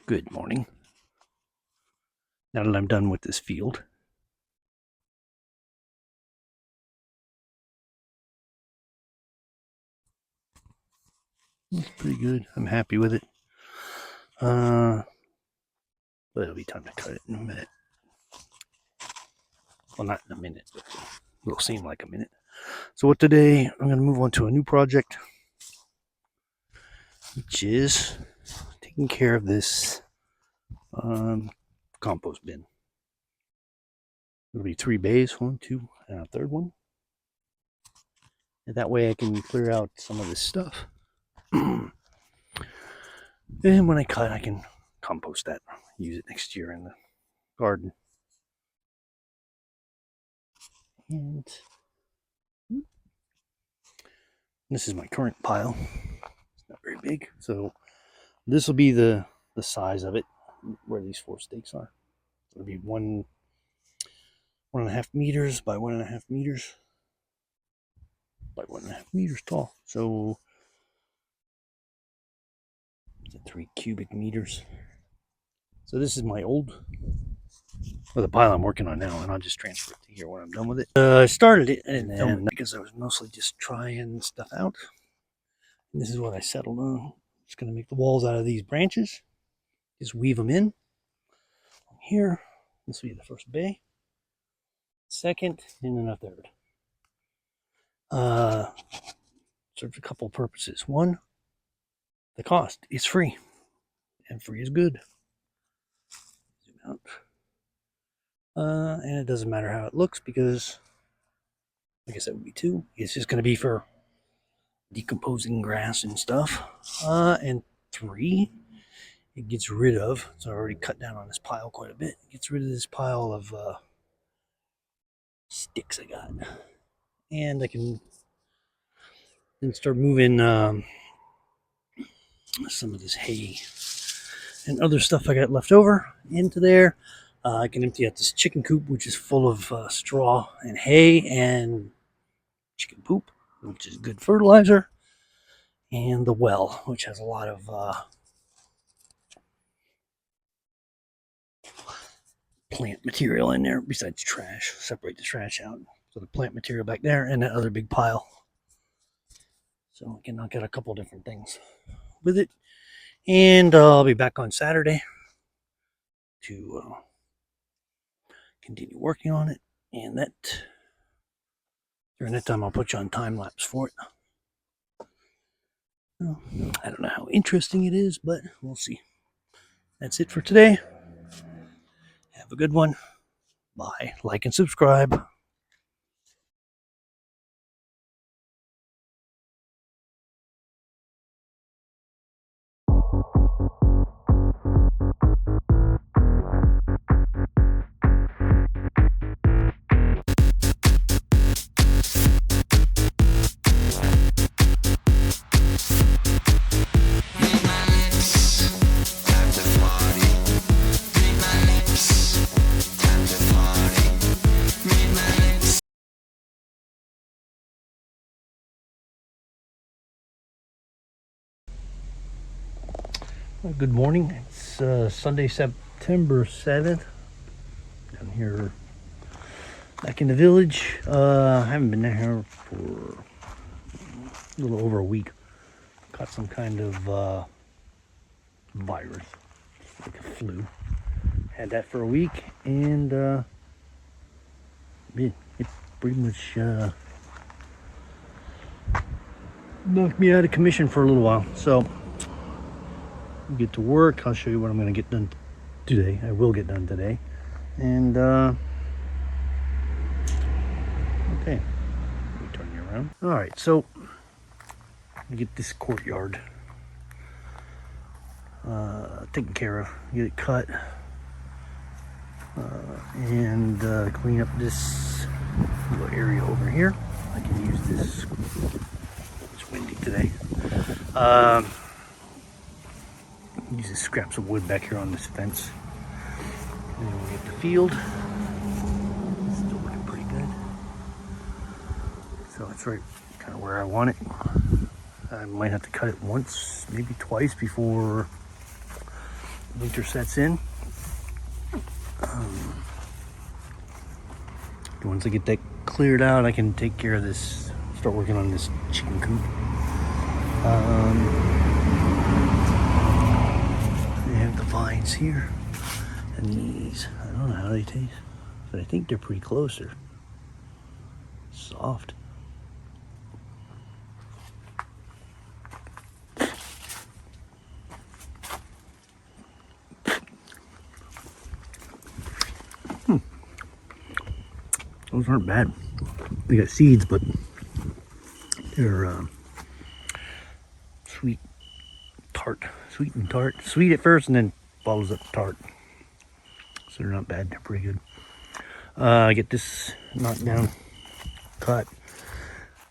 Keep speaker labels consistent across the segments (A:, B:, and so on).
A: Good morning. Now that I'm done with this field, it's pretty good. I'm happy with it. But it'll be time to cut it in a minute. Well, not in a minute, but it'll seem like a minute. So what today, I'm going to move on to a new project, which is taking care of this compost bin. It'll be 3 bays, 1, 2, and a third one. And that way I can clear out some of this stuff. And when I cut, I can compost that, use it next year in the garden. And this is my current pile. It's not very big, so this will be the size of it, where these 4 stakes are. It'll be 1.5 meters by 1.5 meters by 1.5 meters tall. So it's 3 cubic meters. So this is my old, the pile I'm working on now, and I'll just transfer it to here when I'm done with it. I started it, and then because I was mostly just trying stuff out, and this is what I settled on. Just going to make the walls out of these branches. Just weave them in. Here, this will be the first bay, second, and then a third. Serves a couple purposes. One, the cost is free, and free is good. Zoom out. And it doesn't matter how it looks because, I guess that would be 2. It's just going to be for decomposing grass and stuff. And 3, it gets rid of, so I already cut down on this pile quite a bit. It gets rid of this pile of sticks I got. And I can then start moving some of this hay and other stuff I got left over into there. I can empty out this chicken coop, which is full of straw and hay and chicken poop, which is good fertilizer, and the well, which has a lot of plant material in there besides trash. Separate the trash out. So the plant material back there and that other big pile. So I can knock out a couple different things with it. And I'll be back on Saturday to continue working on it. And that, during that time, I'll put you on time lapse for it. Well, I don't know how interesting it is, but we'll see. That's it for today. Have a good one. Bye. Like and subscribe. Good morning. It's Sunday, September 7th. Down here back in the village. I haven't been down here for a little over a week. Caught some kind of virus, like a flu. Had that for a week, and it pretty much knocked me out of commission for a little while. So get to work. I'll show you what I'm going to get done today. I will get done today. And okay, let me turn you around. All right, so I get this courtyard taken care of, get it cut, and clean up this little area over here. I can use this. It's windy today. Use the scraps of wood back here on this fence. And then we get the field. It's still looking pretty good. So it's right kind of where I want it. I might have to cut it once, maybe twice before winter sets in. Once I get that cleared out, I can take care of this, start working on this chicken coop. They have the vines here, and these, I don't know how they taste, but I think they're pretty close. They're soft. Those aren't bad. They got seeds, but they're sweet, tart, sweet and tart. Sweet at first, and then follows up tart. So they're not bad. They're pretty good. Get this knocked down, cut.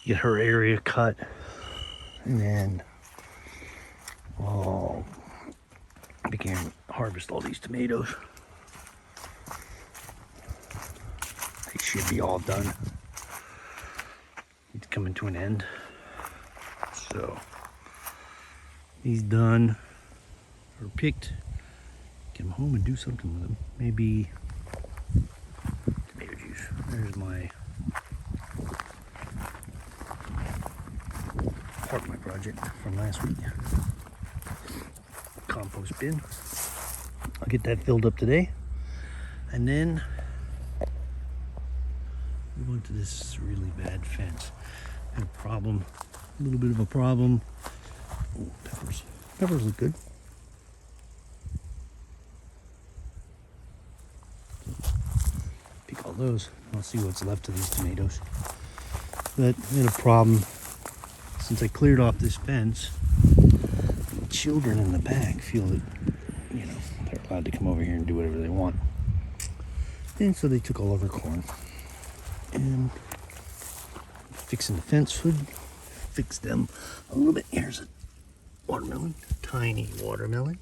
A: Get her area cut, and then we can harvest all these tomatoes. They should be all done. It's coming to an end. So these done or picked. Get them home and do something with them. Maybe tomato juice. There's my part of my project from last week. Compost bin. I'll get that filled up today, and then move on to this really bad fence. I have a problem, a little bit of a problem. Oh, peppers. Peppers look good. Pick all those. I'll see what's left of these tomatoes. But I had a problem since I cleared off this fence. The children in the back feel that, you know, they're allowed to come over here and do whatever they want. And so they took all of our corn. And fixing the fence would fix them a little bit. Here's a watermelon, tiny watermelon.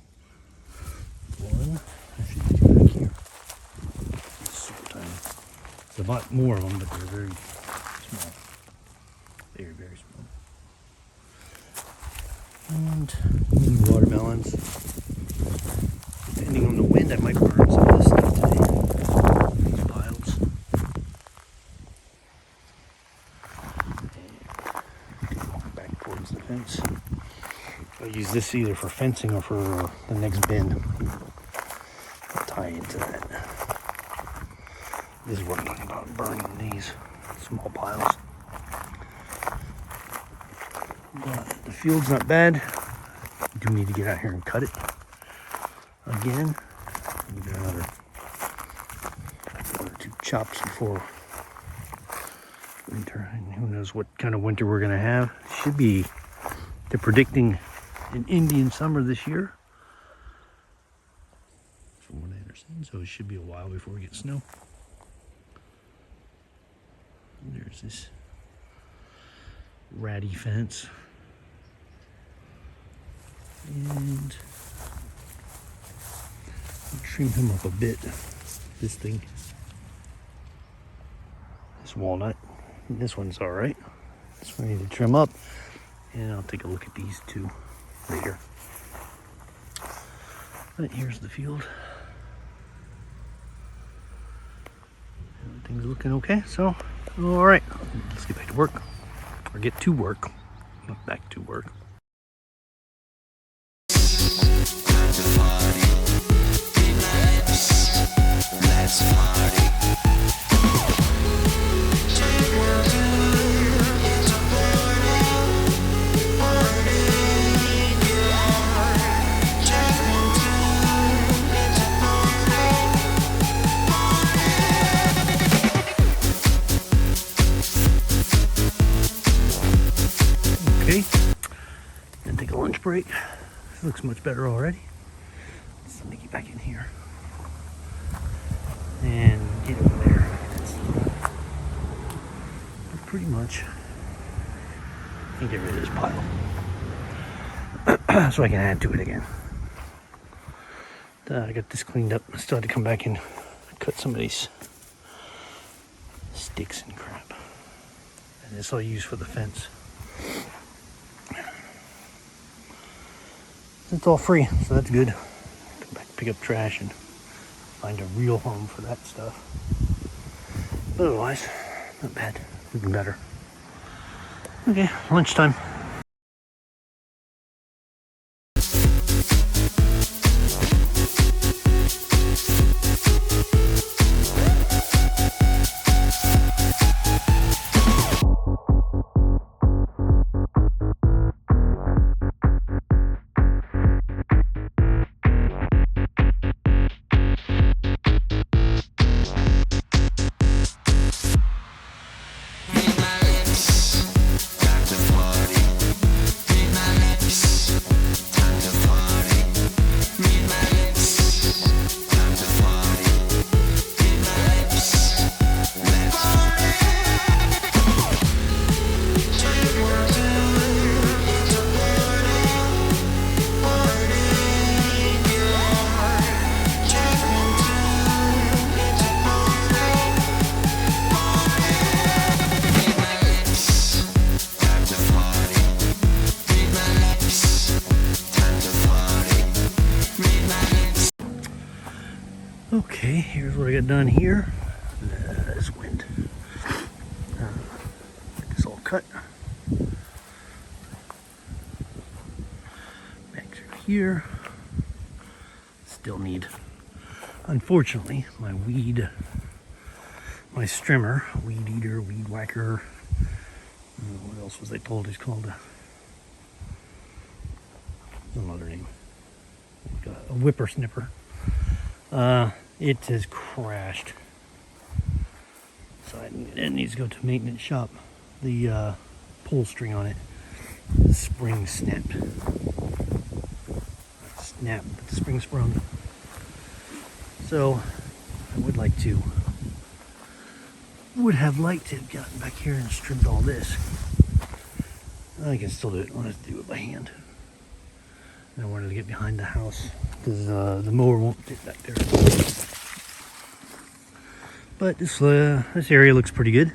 A: One, I should get you back here. It's super tiny. There's a lot more of them, but they're very small. Very, very small. And mini watermelons. Depending on the wind, I might burn some of this stuff today. These piles. And back towards the fence. I'll use this either for fencing or for the next bin. I'll tie into that. This is what I'm talking about, burning these small piles. But the field's not bad. I do need to get out here and cut it again. Maybe another 1 or 2 chops before winter. And who knows what kind of winter we're gonna have. Should be, they're predicting an Indian summer this year, from what I understand. So it should be a while before we get snow. And there's this ratty fence. And I'll trim him up a bit. This thing, this walnut, this one's all right. This one I need to trim up, and I'll take a look at these two later. But here's the field. Everything's looking okay. So, all right, let's get back to work, or get to work, not back to work. Let's party. Okay, then take a lunch break. This looks much better already. Let's let me get back in here and get in there. But pretty much, I can get rid of this pile so I can add to it again. I got this cleaned up. I still had to come back and cut some of these sticks and crap. And this I'll use for the fence. It's all free, so that's good. Come back pick up trash and find a real home for that stuff. But otherwise, not bad. Even better. Okay, lunchtime. Okay, here's what I got done here. This wind. Get this all cut. Back through here. Still need, unfortunately, my strimmer, weed eater, weed whacker. What else was I told he's called? Some other name. Like a whippersnipper. It has crashed, so it needs to go to maintenance shop. The pull string on it, the spring snapped. But the spring sprung. So I would have liked to have gotten back here and stripped all this. I can still do it. I'll have to do it by hand. I wanted to get behind the house because the mower won't fit back there. But this area looks pretty good.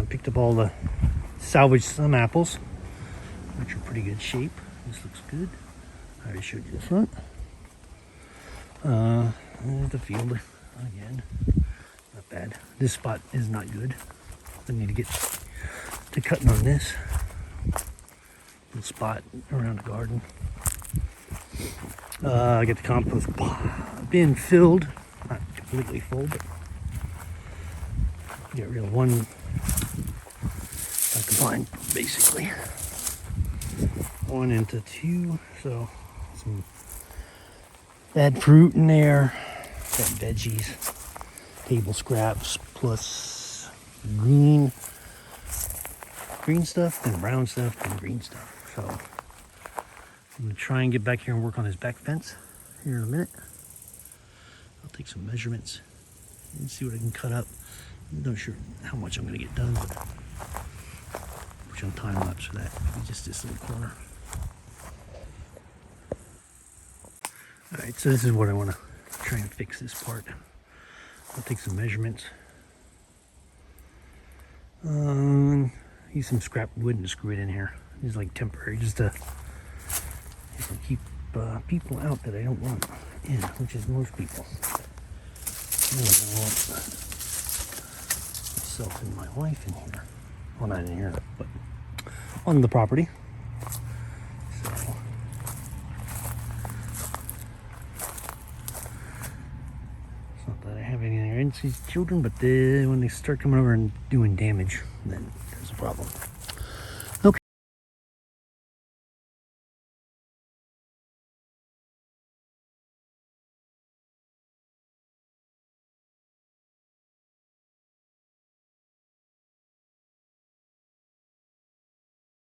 A: Picked up all the salvaged some apples, which are pretty good shape. This looks good. I already showed you the front. There's the field again. Not bad. This spot is not good. I need to get to cutting on this little spot around the garden. I got the compost bin filled. Not completely full, but get rid of one I combined basically 1 into 2, so some bad fruit in there, got veggies, table scraps, plus green stuff, then brown stuff, then green stuff. So I'm gonna try and get back here and work on his back fence here in a minute. I'll take some measurements and see what I can cut up. I'm not sure how much I'm gonna get done, but push on time lapse for that. Maybe just this little corner. All right, so this is what I want to try and fix this part. I'll take some measurements. Use some scrap wood and screw it in here. It's like temporary, just to keep people out that I don't want in, which is most people. I don't want myself and my wife in here. Well, not in here, but on the property. So it's not that I have anything against these children, but when they start coming over and doing damage, then there's a problem.